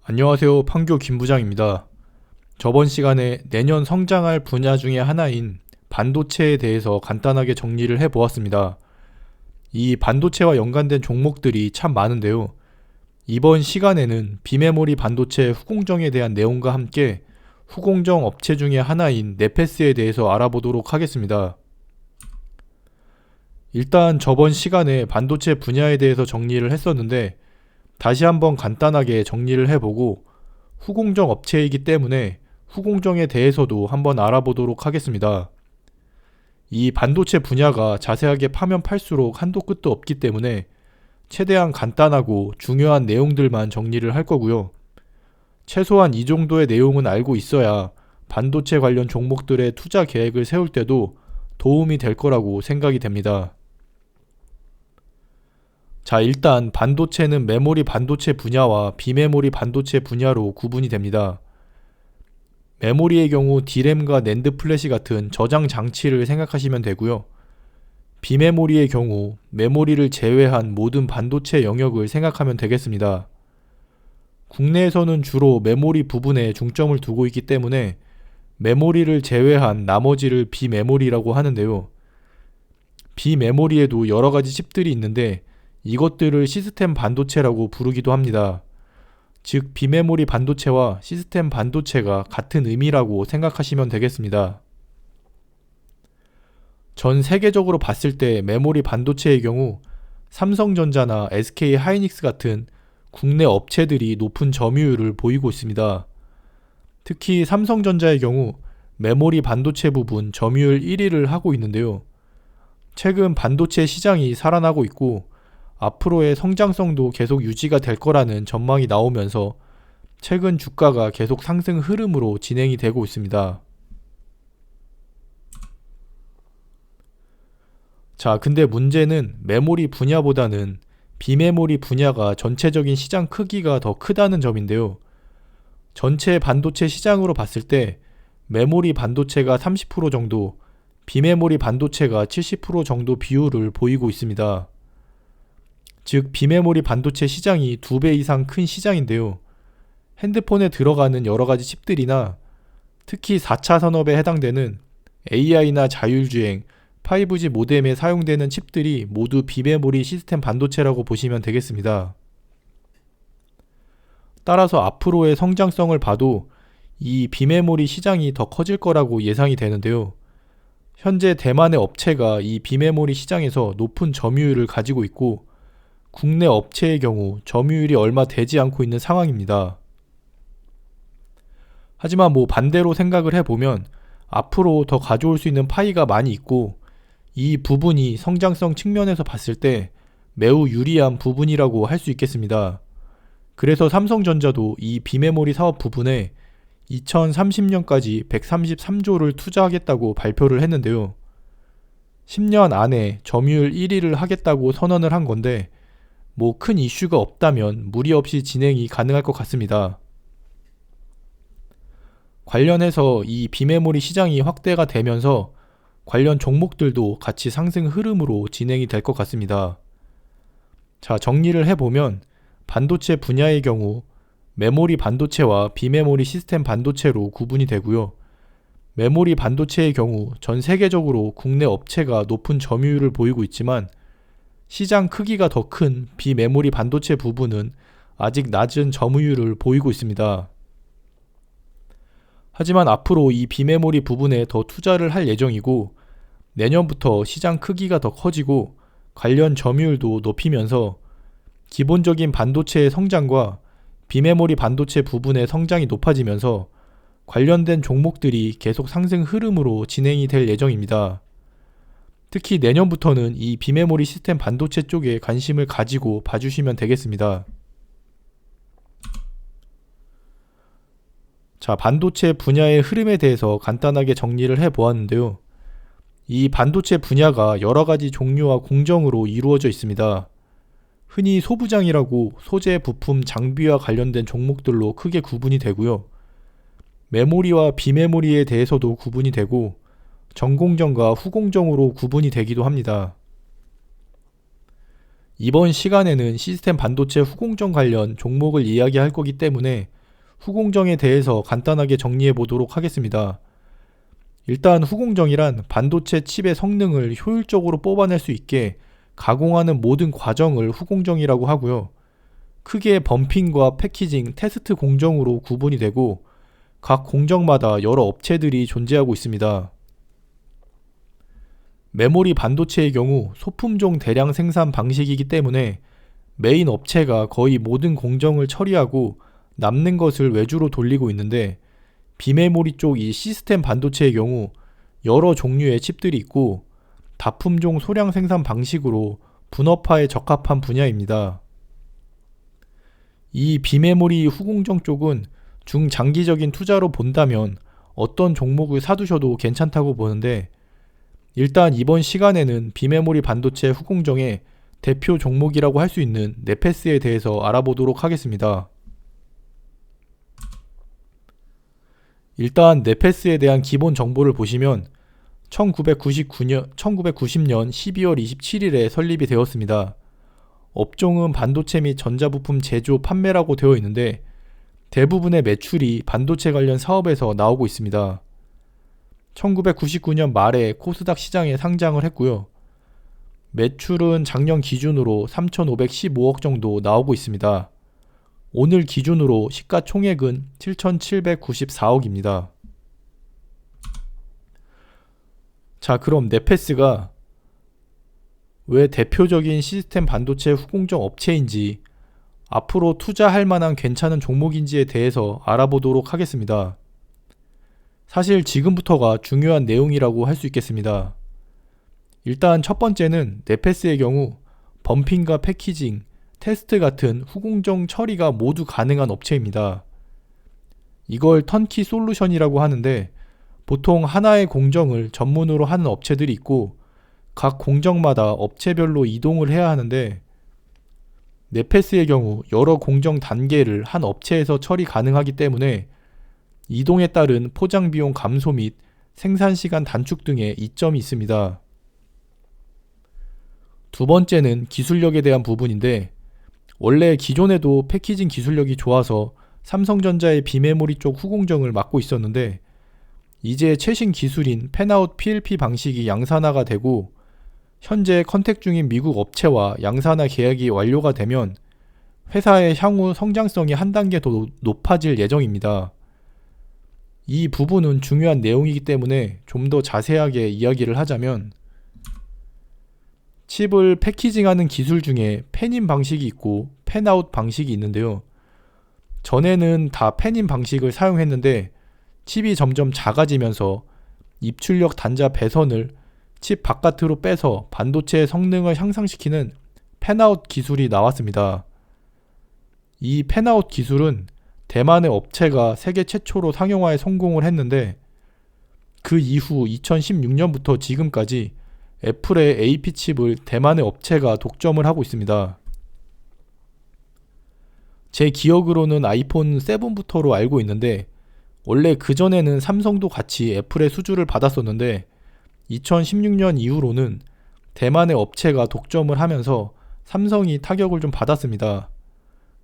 안녕하세요. 판교 김부장입니다. 저번 시간에 내년 성장할 분야 중에 하나인 반도체에 대해서 간단하게 정리를 해보았습니다. 이 반도체와 연관된 종목들이 참 많은데요. 이번 시간에는 비메모리 반도체 후공정에 대한 내용과 함께 후공정 업체 중에 하나인 네페스에 대해서 알아보도록 하겠습니다. 일단 저번 시간에 반도체 분야에 대해서 정리를 했었는데 다시 한번 간단하게 정리를 해보고 후공정 업체이기 때문에 후공정에 대해서도 한번 알아보도록 하겠습니다. 이 반도체 분야가 자세하게 파면 팔수록 한도 끝도 없기 때문에 최대한 간단하고 중요한 내용들만 정리를 할 거고요. 최소한 이 정도의 내용은 알고 있어야 반도체 관련 종목들의 투자 계획을 세울 때도 도움이 될 거라고 생각이 됩니다. 자, 일단 반도체는 메모리 반도체 분야와 비메모리 반도체 분야로 구분이 됩니다. 메모리의 경우 D램과 낸드 플래시 같은 저장 장치를 생각하시면 되고요. 비메모리의 경우 메모리를 제외한 모든 반도체 영역을 생각하면 되겠습니다. 국내에서는 주로 메모리 부분에 중점을 두고 있기 때문에 메모리를 제외한 나머지를 비메모리라고 하는데요. 비메모리에도 여러 가지 칩들이 있는데 이것들을 시스템 반도체라고 부르기도 합니다. 즉 비메모리 반도체와 시스템 반도체가 같은 의미라고 생각하시면 되겠습니다. 전 세계적으로 봤을 때 메모리 반도체의 경우 삼성전자나 SK 하이닉스 같은 국내 업체들이 높은 점유율을 보이고 있습니다. 특히 삼성전자의 경우 메모리 반도체 부분 점유율 1위를 하고 있는데요. 최근 반도체 시장이 살아나고 있고 앞으로의 성장성도 계속 유지가 될 거라는 전망이 나오면서 최근 주가가 계속 상승 흐름으로 진행이 되고 있습니다. 자, 근데 문제는 메모리 분야보다는 비메모리 분야가 전체적인 시장 크기가 더 크다는 점인데요. 전체 반도체 시장으로 봤을 때 메모리 반도체가 30% 정도, 비메모리 반도체가 70% 정도 비율을 보이고 있습니다. 즉 비메모리 반도체 시장이 2배 이상 큰 시장인데요. 핸드폰에 들어가는 여러가지 칩들이나 특히 4차 산업에 해당되는 AI나 자율주행, 5G 모뎀에 사용되는 칩들이 모두 비메모리 시스템 반도체라고 보시면 되겠습니다. 따라서 앞으로의 성장성을 봐도 이 비메모리 시장이 더 커질 거라고 예상이 되는데요. 현재 대만의 업체가 이 비메모리 시장에서 높은 점유율을 가지고 있고 국내 업체의 경우 점유율이 얼마 되지 않고 있는 상황입니다. 하지만 반대로 생각을 해보면 앞으로 더 가져올 수 있는 파이가 많이 있고 이 부분이 성장성 측면에서 봤을 때 매우 유리한 부분이라고 할 수 있겠습니다. 그래서 삼성전자도 이 비메모리 사업 부분에 2030년까지 133조를 투자하겠다고 발표를 했는데요. 10년 안에 점유율 1위를 하겠다고 선언을 한 건데 큰 이슈가 없다면 무리 없이 진행이 가능할 것 같습니다. 관련해서 이 비메모리 시장이 확대가 되면서 관련 종목들도 같이 상승 흐름으로 진행이 될 것 같습니다. 자, 정리를 해보면 반도체 분야의 경우 메모리 반도체와 비메모리 시스템 반도체로 구분이 되고요. 메모리 반도체의 경우 전 세계적으로 국내 업체가 높은 점유율을 보이고 있지만 시장 크기가 더 큰 비메모리 반도체 부분은 아직 낮은 점유율을 보이고 있습니다. 하지만 앞으로 이 비메모리 부분에 더 투자를 할 예정이고 내년부터 시장 크기가 더 커지고 관련 점유율도 높이면서 기본적인 반도체의 성장과 비메모리 반도체 부분의 성장이 높아지면서 관련된 종목들이 계속 상승 흐름으로 진행이 될 예정입니다. 특히 내년부터는 이 비메모리 시스템 반도체 쪽에 관심을 가지고 봐주시면 되겠습니다. 자, 반도체 분야의 흐름에 대해서 간단하게 정리를 해보았는데요. 이 반도체 분야가 여러가지 종류와 공정으로 이루어져 있습니다. 흔히 소부장이라고 소재, 부품, 장비와 관련된 종목들로 크게 구분이 되고요. 메모리와 비메모리에 대해서도 구분이 되고 전공정과 후공정으로 구분이 되기도 합니다. 이번 시간에는 시스템 반도체 후공정 관련 종목을 이야기할 거기 때문에 후공정에 대해서 간단하게 정리해 보도록 하겠습니다. 일단 후공정이란 반도체 칩의 성능을 효율적으로 뽑아낼 수 있게 가공하는 모든 과정을 후공정이라고 하고요. 크게 범핑과 패키징, 테스트 공정으로 구분이 되고 각 공정마다 여러 업체들이 존재하고 있습니다. 메모리 반도체의 경우 소품종 대량 생산 방식이기 때문에 메인 업체가 거의 모든 공정을 처리하고 남는 것을 외주로 돌리고 있는데, 비메모리 쪽 이 시스템 반도체의 경우 여러 종류의 칩들이 있고 다품종 소량 생산 방식으로 분업화에 적합한 분야입니다. 이 비메모리 후공정 쪽은 중장기적인 투자로 본다면 어떤 종목을 사두셔도 괜찮다고 보는데, 일단 이번 시간에는 비메모리 반도체 후공정의 대표 종목이라고 할 수 있는 네페스에 대해서 알아보도록 하겠습니다. 일단 네페스에 대한 기본 정보를 보시면 1990년 12월 27일에 설립이 되었습니다. 업종은 반도체 및 전자부품 제조 판매라고 되어 있는데 대부분의 매출이 반도체 관련 사업에서 나오고 있습니다. 1999년 말에 코스닥 시장에 상장을 했고요. 매출은 작년 기준으로 3,515억 정도 나오고 있습니다. 오늘 기준으로 시가총액은 7,794억입니다. 자, 그럼 네페스가 왜 대표적인 시스템 반도체 후공정 업체인지, 앞으로 투자할 만한 괜찮은 종목인지에 대해서 알아보도록 하겠습니다. 사실 지금부터가 중요한 내용이라고 할 수 있겠습니다. 일단 첫 번째는 네페스의 경우 범핑과 패키징, 테스트 같은 후공정 처리가 모두 가능한 업체입니다. 이걸 턴키 솔루션이라고 하는데 보통 하나의 공정을 전문으로 하는 업체들이 있고 각 공정마다 업체별로 이동을 해야 하는데, 네페스의 경우 여러 공정 단계를 한 업체에서 처리 가능하기 때문에 이동에 따른 포장 비용 감소 및 생산 시간 단축 등의 이점이 있습니다. 두 번째는 기술력에 대한 부분인데, 원래 기존에도 패키징 기술력이 좋아서 삼성전자의 비메모리 쪽 후공정을 맡고 있었는데 이제 최신 기술인 팬아웃 PLP 방식이 양산화가 되고 현재 컨택 중인 미국 업체와 양산화 계약이 완료가 되면 회사의 향후 성장성이 한 단계 더 높아질 예정입니다. 이 부분은 중요한 내용이기 때문에 좀 더 자세하게 이야기를 하자면, 칩을 패키징하는 기술 중에 팬인 방식이 있고 팬아웃 방식이 있는데요. 전에는 다 팬인 방식을 사용했는데 칩이 점점 작아지면서 입출력 단자 배선을 칩 바깥으로 빼서 반도체의 성능을 향상시키는 팬아웃 기술이 나왔습니다. 이 팬아웃 기술은 대만의 업체가 세계 최초로 상용화에 성공을 했는데 그 이후 2016년부터 지금까지 애플의 AP 칩을 대만의 업체가 독점을 하고 있습니다. 제 기억으로는 아이폰 7부터로 알고 있는데 원래 그전에는 삼성도 같이 애플의 수주를 받았었는데 2016년 이후로는 대만의 업체가 독점을 하면서 삼성이 타격을 좀 받았습니다.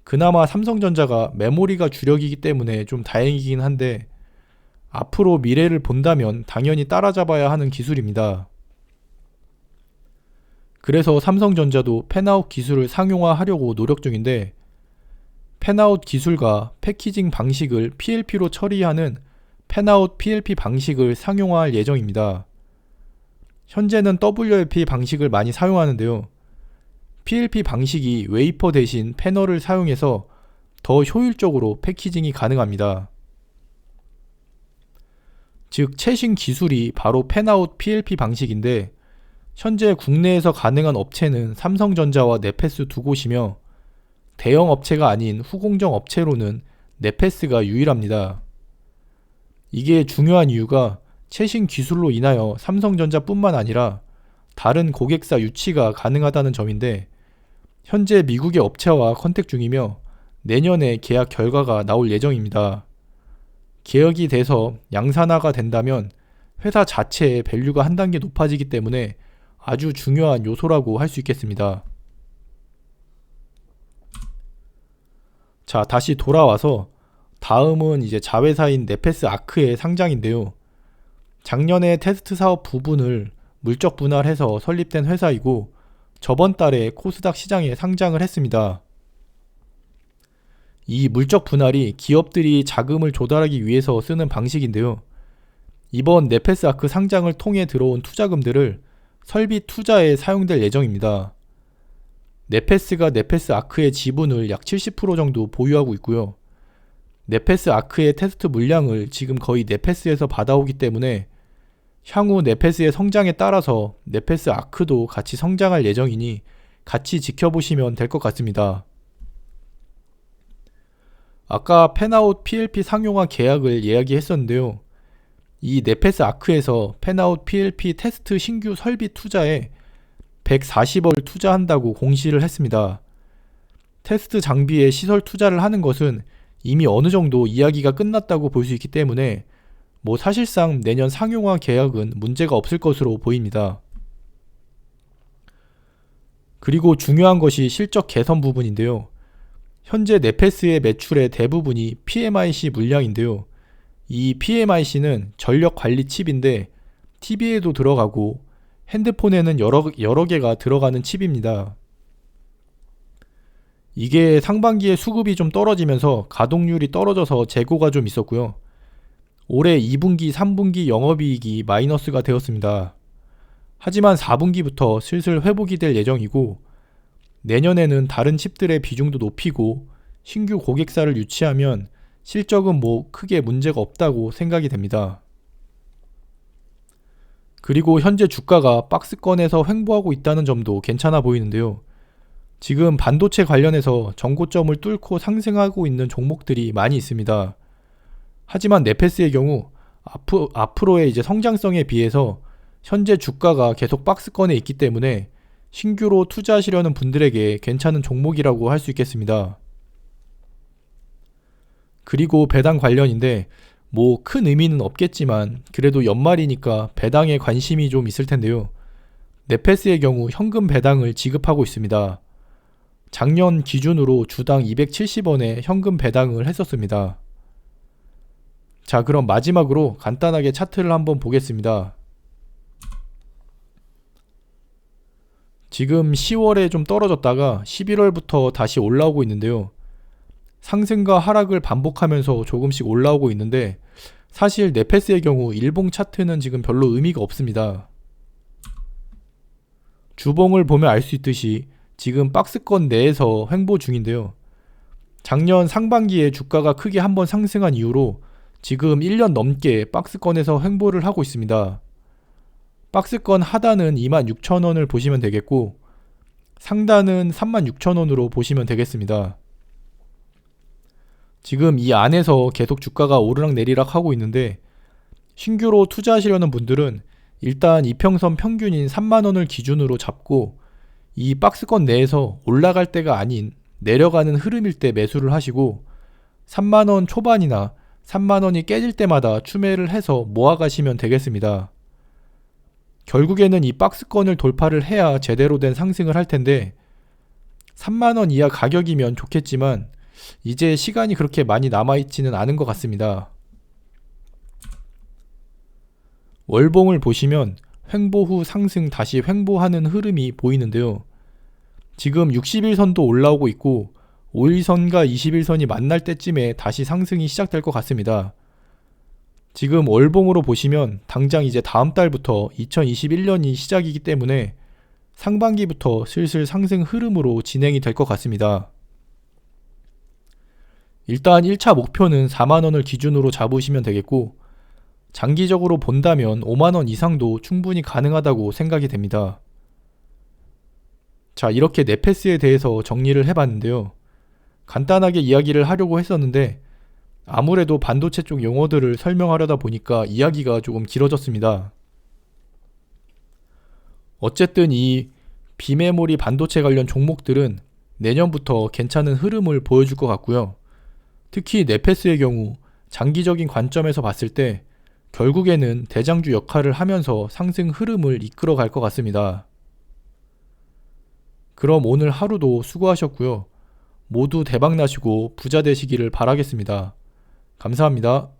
그나마 삼성전자가 메모리가 주력이기 때문에 좀 다행이긴 한데 앞으로 미래를 본다면 당연히 따라잡아야 하는 기술입니다. 그래서 삼성전자도 팬아웃 기술을 상용화하려고 노력 중인데, 팬아웃 기술과 패키징 방식을 PLP로 처리하는 팬아웃 PLP 방식을 상용화할 예정입니다. 현재는 WLP 방식을 많이 사용하는데요. PLP 방식이 웨이퍼 대신 패널을 사용해서 더 효율적으로 패키징이 가능합니다. 즉 최신 기술이 바로 팬아웃 PLP 방식인데, 현재 국내에서 가능한 업체는 삼성전자와 네페스 두 곳이며 대형 업체가 아닌 후공정 업체로는 네페스가 유일합니다. 이게 중요한 이유가 최신 기술로 인하여 삼성전자뿐만 아니라 다른 고객사 유치가 가능하다는 점인데, 현재 미국의 업체와 컨택 중이며 내년에 계약 결과가 나올 예정입니다. 계약이 돼서 양산화가 된다면 회사 자체의 밸류가 한 단계 높아지기 때문에 아주 중요한 요소라고 할 수 있겠습니다. 자, 다시 돌아와서 다음은 이제 자회사인 네페스 아크의 상장인데요. 작년에 테스트 사업 부분을 물적 분할해서 설립된 회사이고 저번 달에 코스닥 시장에 상장을 했습니다. 이 물적 분할이 기업들이 자금을 조달하기 위해서 쓰는 방식인데요. 이번 네페스 아크 상장을 통해 들어온 투자금들을 설비 투자에 사용될 예정입니다. 네페스가 네페스 아크의 지분을 약 70% 정도 보유하고 있고요. 네페스 아크의 테스트 물량을 지금 거의 네페스에서 받아오기 때문에 향후 네페스의 성장에 따라서 네페스 아크도 같이 성장할 예정이니 같이 지켜보시면 될 것 같습니다. 아까 펜아웃 PLP 상용화 계약을 이야기했었는데요. 이 네페스 아크에서 펜아웃 PLP 테스트 신규 설비 투자에 140억 투자한다고 공시를 했습니다. 테스트 장비에 시설 투자를 하는 것은 이미 어느 정도 이야기가 끝났다고 볼 수 있기 때문에 사실상 내년 상용화 계약은 문제가 없을 것으로 보입니다. 그리고 중요한 것이 실적 개선 부분인데요. 현재 네페스의 매출의 대부분이 PMIC 물량인데요. 이 PMIC는 전력 관리 칩인데 TV에도 들어가고 핸드폰에는 여러 개가 들어가는 칩입니다. 이게 상반기에 수급이 좀 떨어지면서 가동률이 떨어져서 재고가 좀 있었고요. 올해 2분기, 3분기 영업이익이 마이너스가 되었습니다. 하지만 4분기부터 슬슬 회복이 될 예정이고 내년에는 다른 칩들의 비중도 높이고 신규 고객사를 유치하면 실적은 크게 문제가 없다고 생각이 됩니다. 그리고 현재 주가가 박스권에서 횡보하고 있다는 점도 괜찮아 보이는데요. 지금 반도체 관련해서 정고점을 뚫고 상승하고 있는 종목들이 많이 있습니다. 하지만 네페스의 경우 앞으로의 이제 성장성에 비해서 현재 주가가 계속 박스권에 있기 때문에 신규로 투자하시려는 분들에게 괜찮은 종목이라고 할 수 있겠습니다. 그리고 배당 관련인데 큰 의미는 없겠지만 그래도 연말이니까 배당에 관심이 좀 있을 텐데요. 네페스의 경우 현금 배당을 지급하고 있습니다. 작년 기준으로 주당 270원의 현금 배당을 했었습니다. 자, 그럼 마지막으로 간단하게 차트를 한번 보겠습니다. 지금 10월에 좀 떨어졌다가 11월부터 다시 올라오고 있는데요. 상승과 하락을 반복하면서 조금씩 올라오고 있는데 사실 네페스의 경우 일봉 차트는 지금 별로 의미가 없습니다. 주봉을 보면 알 수 있듯이 지금 박스권 내에서 횡보 중인데요. 작년 상반기에 주가가 크게 한번 상승한 이후로 지금 1년 넘게 박스권에서 횡보를 하고 있습니다. 박스권 하단은 26,000원을 보시면 되겠고 상단은 36,000원으로 보시면 되겠습니다. 지금 이 안에서 계속 주가가 오르락내리락 하고 있는데 신규로 투자하시려는 분들은 일단 이평선 평균인 3만원을 기준으로 잡고 이 박스권 내에서 올라갈 때가 아닌 내려가는 흐름일 때 매수를 하시고 3만원 초반이나 3만원이 깨질 때마다 추매를 해서 모아가시면 되겠습니다. 결국에는 이 박스권을 돌파를 해야 제대로 된 상승을 할 텐데 3만원 이하 가격이면 좋겠지만 이제 시간이 그렇게 많이 남아있지는 않은 것 같습니다. 월봉을 보시면 횡보 후 상승 다시 횡보하는 흐름이 보이는데요. 지금 60일선도 올라오고 있고 5일선과 21선이 만날 때쯤에 다시 상승이 시작될 것 같습니다. 지금 월봉으로 보시면 당장 이제 다음 달부터 2021년이 시작이기 때문에 상반기부터 슬슬 상승 흐름으로 진행이 될 것 같습니다. 일단 1차 목표는 4만원을 기준으로 잡으시면 되겠고 장기적으로 본다면 5만원 이상도 충분히 가능하다고 생각이 됩니다. 자, 이렇게 네페스에 대해서 정리를 해봤는데요. 간단하게 이야기를 하려고 했었는데 아무래도 반도체 쪽 용어들을 설명하려다 보니까 이야기가 조금 길어졌습니다. 어쨌든 이 비메모리 반도체 관련 종목들은 내년부터 괜찮은 흐름을 보여줄 것 같고요. 특히 네페스의 경우 장기적인 관점에서 봤을 때 결국에는 대장주 역할을 하면서 상승 흐름을 이끌어 갈 것 같습니다. 그럼 오늘 하루도 수고하셨고요. 모두 대박 나시고 부자 되시기를 바라겠습니다. 감사합니다.